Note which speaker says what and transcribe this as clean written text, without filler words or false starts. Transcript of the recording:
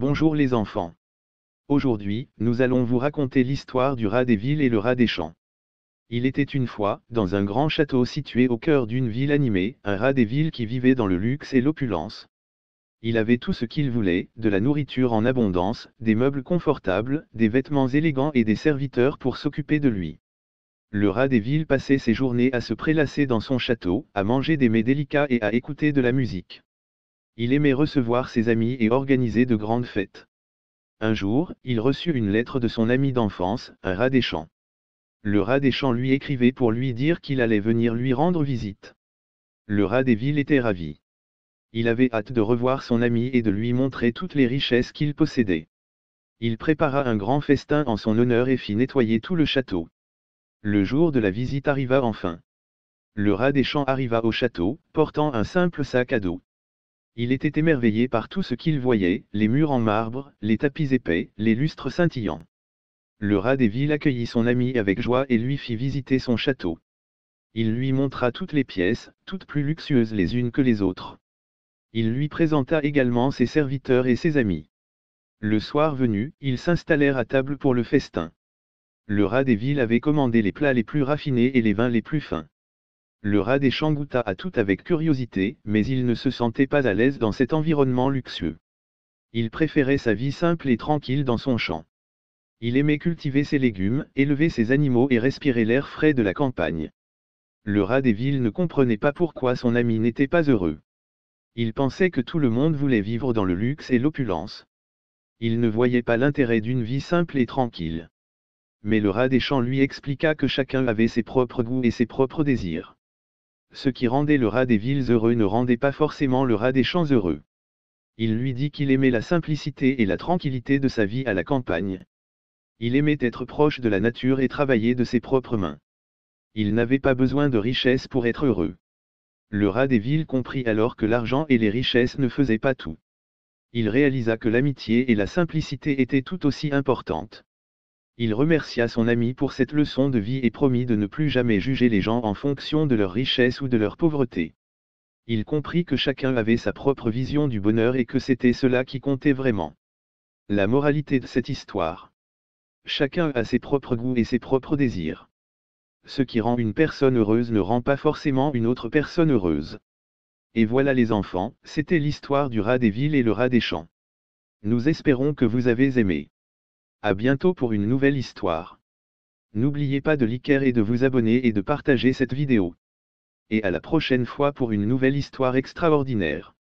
Speaker 1: Bonjour les enfants. Aujourd'hui, nous allons vous raconter l'histoire du rat des villes et le rat des champs. Il était une fois, dans un grand château situé au cœur d'une ville animée, un rat des villes qui vivait dans le luxe et l'opulence. Il avait tout ce qu'il voulait, de la nourriture en abondance, des meubles confortables, des vêtements élégants et des serviteurs pour s'occuper de lui. Le rat des villes passait ses journées à se prélasser dans son château, à manger des mets délicats et à écouter de la musique. Il aimait recevoir ses amis et organiser de grandes fêtes. Un jour, il reçut une lettre de son ami d'enfance, un rat des champs. Le rat des champs lui écrivait pour lui dire qu'il allait venir lui rendre visite. Le rat des villes était ravi. Il avait hâte de revoir son ami et de lui montrer toutes les richesses qu'il possédait. Il prépara un grand festin en son honneur et fit nettoyer tout le château. Le jour de la visite arriva enfin. Le rat des champs arriva au château, portant un simple sac à dos. Il était émerveillé par tout ce qu'il voyait, les murs en marbre, les tapis épais, les lustres scintillants. Le rat des villes accueillit son ami avec joie et lui fit visiter son château. Il lui montra toutes les pièces, toutes plus luxueuses les unes que les autres. Il lui présenta également ses serviteurs et ses amis. Le soir venu, ils s'installèrent à table pour le festin. Le rat des villes avait commandé les plats les plus raffinés et les vins les plus fins. Le rat des champs goûta à tout avec curiosité, mais il ne se sentait pas à l'aise dans cet environnement luxueux. Il préférait sa vie simple et tranquille dans son champ. Il aimait cultiver ses légumes, élever ses animaux et respirer l'air frais de la campagne. Le rat des villes ne comprenait pas pourquoi son ami n'était pas heureux. Il pensait que tout le monde voulait vivre dans le luxe et l'opulence. Il ne voyait pas l'intérêt d'une vie simple et tranquille. Mais le rat des champs lui expliqua que chacun avait ses propres goûts et ses propres désirs. Ce qui rendait le rat des villes heureux ne rendait pas forcément le rat des champs heureux. Il lui dit qu'il aimait la simplicité et la tranquillité de sa vie à la campagne. Il aimait être proche de la nature et travailler de ses propres mains. Il n'avait pas besoin de richesses pour être heureux. Le rat des villes comprit alors que l'argent et les richesses ne faisaient pas tout. Il réalisa que l'amitié et la simplicité étaient tout aussi importantes. Il remercia son ami pour cette leçon de vie et promit de ne plus jamais juger les gens en fonction de leur richesse ou de leur pauvreté. Il comprit que chacun avait sa propre vision du bonheur et que c'était cela qui comptait vraiment. La moralité de cette histoire. Chacun a ses propres goûts et ses propres désirs. Ce qui rend une personne heureuse ne rend pas forcément une autre personne heureuse. Et voilà les enfants, c'était l'histoire du rat des villes et le rat des champs. Nous espérons que vous avez aimé. À bientôt pour une nouvelle histoire. N'oubliez pas de liker et de vous abonner et de partager cette vidéo. Et à la prochaine fois pour une nouvelle histoire extraordinaire.